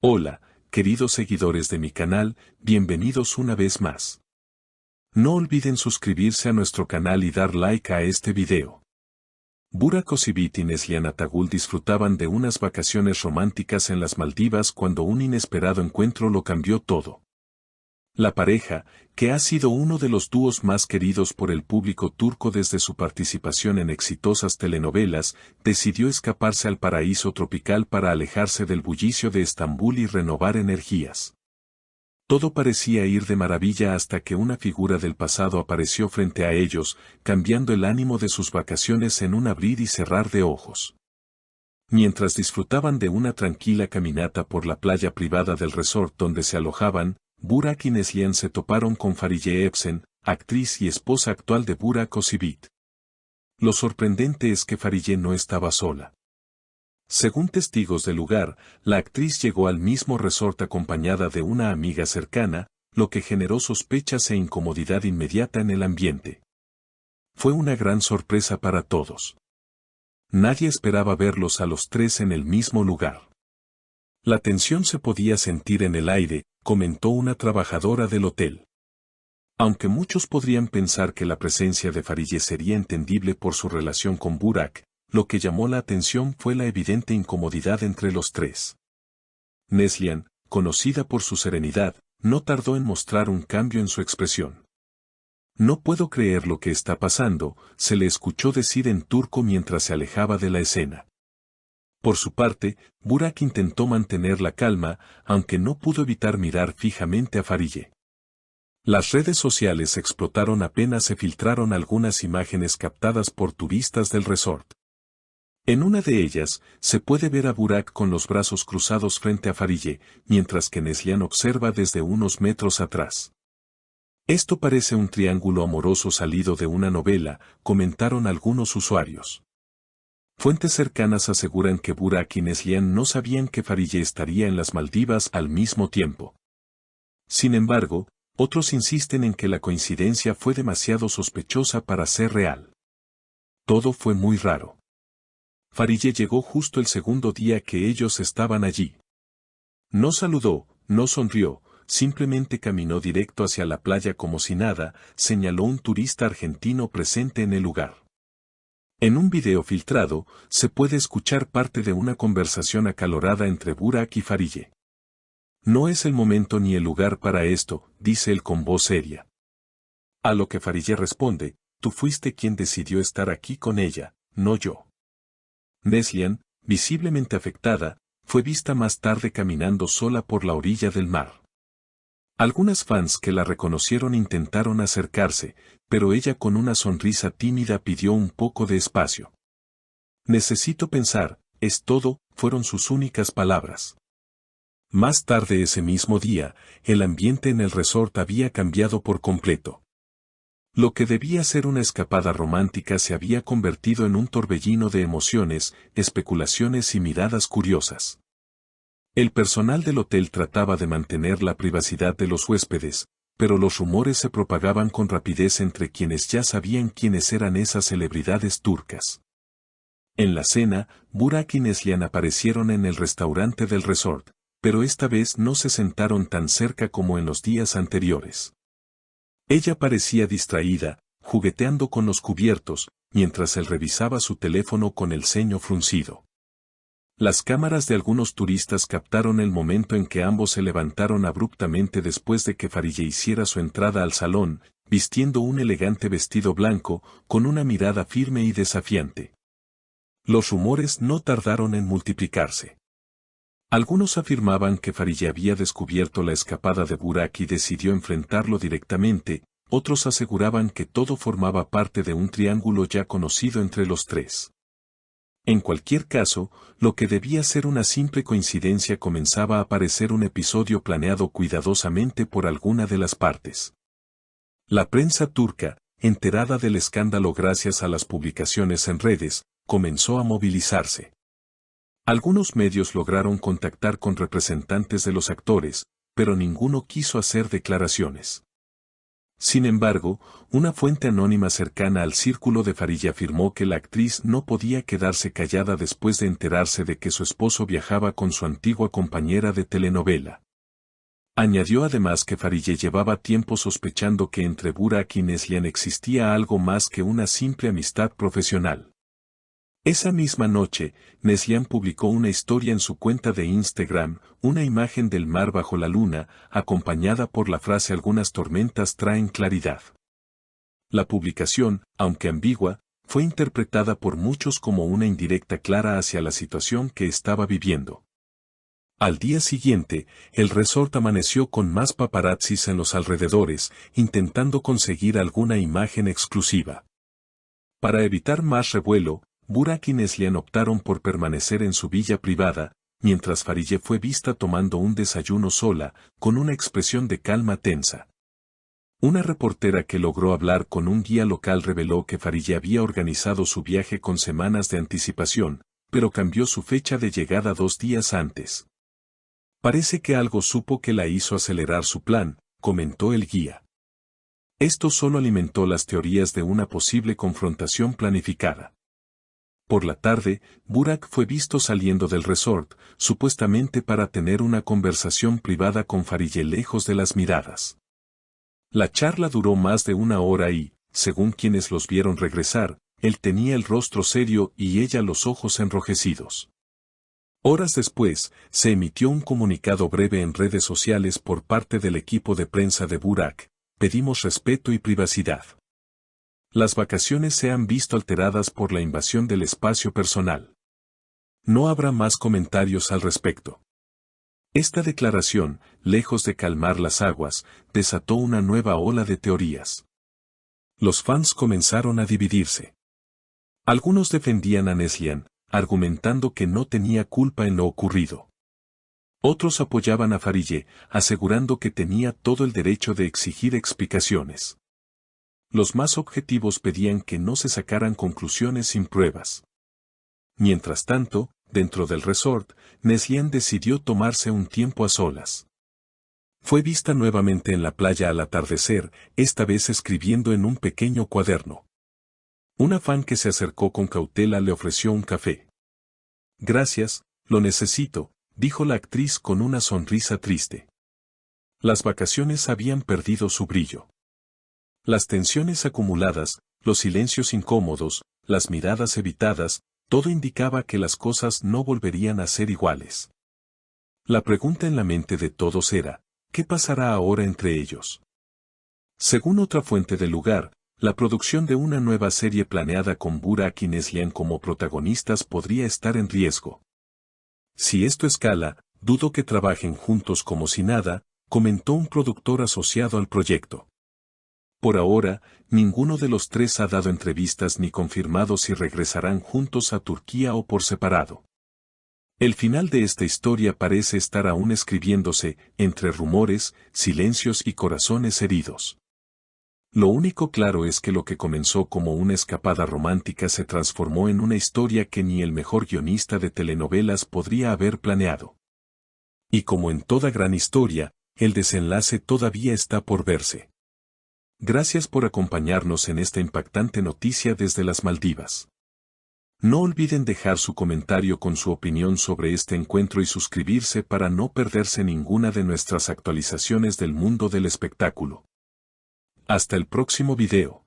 Hola, queridos seguidores de mi canal, bienvenidos una vez más. No olviden suscribirse a nuestro canal y dar like a este video. Burak Özçivit y Neslihan Atagül disfrutaban de unas vacaciones románticas en las Maldivas cuando un inesperado encuentro lo cambió todo. La pareja, que ha sido uno de los dúos más queridos por el público turco desde su participación en exitosas telenovelas, decidió escaparse al paraíso tropical para alejarse del bullicio de Estambul y renovar energías. Todo parecía ir de maravilla hasta que una figura del pasado apareció frente a ellos, cambiando el ánimo de sus vacaciones en un abrir y cerrar de ojos. Mientras disfrutaban de una tranquila caminata por la playa privada del resort donde se alojaban, Burak y Neslihan se toparon con Fariye Evcen, actriz y esposa actual de Burak Özçivit. Lo sorprendente es que Fariye no estaba sola. Según testigos del lugar, la actriz llegó al mismo resort acompañada de una amiga cercana, lo que generó sospechas e incomodidad inmediata en el ambiente. Fue una gran sorpresa para todos. Nadie esperaba verlos a los tres en el mismo lugar. La tensión se podía sentir en el aire, comentó una trabajadora del hotel. Aunque muchos podrían pensar que la presencia de Fariye sería entendible por su relación con Burak, lo que llamó la atención fue la evidente incomodidad entre los tres. Neslihan, conocida por su serenidad, no tardó en mostrar un cambio en su expresión. No puedo creer lo que está pasando, se le escuchó decir en turco mientras se alejaba de la escena. Por su parte, Burak intentó mantener la calma, aunque no pudo evitar mirar fijamente a Fariye. Las redes sociales explotaron apenas se filtraron algunas imágenes captadas por turistas del resort. En una de ellas, se puede ver a Burak con los brazos cruzados frente a Fariye, mientras que Neslihan observa desde unos metros atrás. Esto parece un triángulo amoroso salido de una novela, comentaron algunos usuarios. Fuentes cercanas aseguran que Burak y Neslihan no sabían que Fariye estaría en las Maldivas al mismo tiempo. Sin embargo, otros insisten en que la coincidencia fue demasiado sospechosa para ser real. Todo fue muy raro. Fariye llegó justo el segundo día que ellos estaban allí. No saludó, no sonrió, simplemente caminó directo hacia la playa como si nada, señaló un turista argentino presente en el lugar. En un video filtrado, se puede escuchar parte de una conversación acalorada entre Burak y Fariye. No es el momento ni el lugar para esto, dice él con voz seria. A lo que Fariye responde, tú fuiste quien decidió estar aquí con ella, no yo. Neslihan, visiblemente afectada, fue vista más tarde caminando sola por la orilla del mar. Algunas fans que la reconocieron intentaron acercarse, pero ella con una sonrisa tímida pidió un poco de espacio. Necesito pensar, es todo, fueron sus únicas palabras. Más tarde ese mismo día, el ambiente en el resort había cambiado por completo. Lo que debía ser una escapada romántica se había convertido en un torbellino de emociones, especulaciones y miradas curiosas. El personal del hotel trataba de mantener la privacidad de los huéspedes, pero los rumores se propagaban con rapidez entre quienes ya sabían quiénes eran esas celebridades turcas. En la cena, Burak y Neslihan aparecieron en el restaurante del resort, pero esta vez no se sentaron tan cerca como en los días anteriores. Ella parecía distraída, jugueteando con los cubiertos, mientras él revisaba su teléfono con el ceño fruncido. Las cámaras de algunos turistas captaron el momento en que ambos se levantaron abruptamente después de que Fariye hiciera su entrada al salón, vistiendo un elegante vestido blanco, con una mirada firme y desafiante. Los rumores no tardaron en multiplicarse. Algunos afirmaban que Fariye había descubierto la escapada de Burak y decidió enfrentarlo directamente, otros aseguraban que todo formaba parte de un triángulo ya conocido entre los tres. En cualquier caso, lo que debía ser una simple coincidencia comenzaba a parecer un episodio planeado cuidadosamente por alguna de las partes. La prensa turca, enterada del escándalo gracias a las publicaciones en redes, comenzó a movilizarse. Algunos medios lograron contactar con representantes de los actores, pero ninguno quiso hacer declaraciones. Sin embargo, una fuente anónima cercana al círculo de Farilla afirmó que la actriz no podía quedarse callada después de enterarse de que su esposo viajaba con su antigua compañera de telenovela. Añadió además que Farilla llevaba tiempo sospechando que entre Burak y Neslihan existía algo más que una simple amistad profesional. Esa misma noche, Neslihan publicó una historia en su cuenta de Instagram, una imagen del mar bajo la luna, acompañada por la frase «Algunas tormentas traen claridad». La publicación, aunque ambigua, fue interpretada por muchos como una indirecta clara hacia la situación que estaba viviendo. Al día siguiente, el resort amaneció con más paparazzis en los alrededores, intentando conseguir alguna imagen exclusiva. Para evitar más revuelo, Burak y Neslihan optaron por permanecer en su villa privada, mientras Farilla fue vista tomando un desayuno sola, con una expresión de calma tensa. Una reportera que logró hablar con un guía local reveló que Farilla había organizado su viaje con semanas de anticipación, pero cambió su fecha de llegada 2 días antes. Parece que algo supo que la hizo acelerar su plan, comentó el guía. Esto solo alimentó las teorías de una posible confrontación planificada. Por la tarde, Burak fue visto saliendo del resort, supuestamente para tener una conversación privada con Farilla lejos de las miradas. La charla duró más de 1 hora y, según quienes los vieron regresar, él tenía el rostro serio y ella los ojos enrojecidos. Horas después, se emitió un comunicado breve en redes sociales por parte del equipo de prensa de Burak: pedimos respeto y privacidad. Las vacaciones se han visto alteradas por la invasión del espacio personal. No habrá más comentarios al respecto. Esta declaración, lejos de calmar las aguas, desató una nueva ola de teorías. Los fans comenzaron a dividirse. Algunos defendían a Neslihan, argumentando que no tenía culpa en lo ocurrido. Otros apoyaban a Farilla, asegurando que tenía todo el derecho de exigir explicaciones. Los más objetivos pedían que no se sacaran conclusiones sin pruebas. Mientras tanto, dentro del resort, Neslihan decidió tomarse un tiempo a solas. Fue vista nuevamente en la playa al atardecer, esta vez escribiendo en un pequeño cuaderno. Una fan que se acercó con cautela le ofreció un café. Gracias, lo necesito, dijo la actriz con una sonrisa triste. Las vacaciones habían perdido su brillo. Las tensiones acumuladas, los silencios incómodos, las miradas evitadas, todo indicaba que las cosas no volverían a ser iguales. La pregunta en la mente de todos era, ¿qué pasará ahora entre ellos? Según otra fuente del lugar, la producción de una nueva serie planeada con Burak y Neslihan como protagonistas podría estar en riesgo. Si esto escala, dudo que trabajen juntos como si nada, comentó un productor asociado al proyecto. Por ahora, ninguno de los tres ha dado entrevistas ni confirmado si regresarán juntos a Turquía o por separado. El final de esta historia parece estar aún escribiéndose, entre rumores, silencios y corazones heridos. Lo único claro es que lo que comenzó como una escapada romántica se transformó en una historia que ni el mejor guionista de telenovelas podría haber planeado. Y como en toda gran historia, el desenlace todavía está por verse. Gracias por acompañarnos en esta impactante noticia desde las Maldivas. No olviden dejar su comentario con su opinión sobre este encuentro y suscribirse para no perderse ninguna de nuestras actualizaciones del mundo del espectáculo. Hasta el próximo video.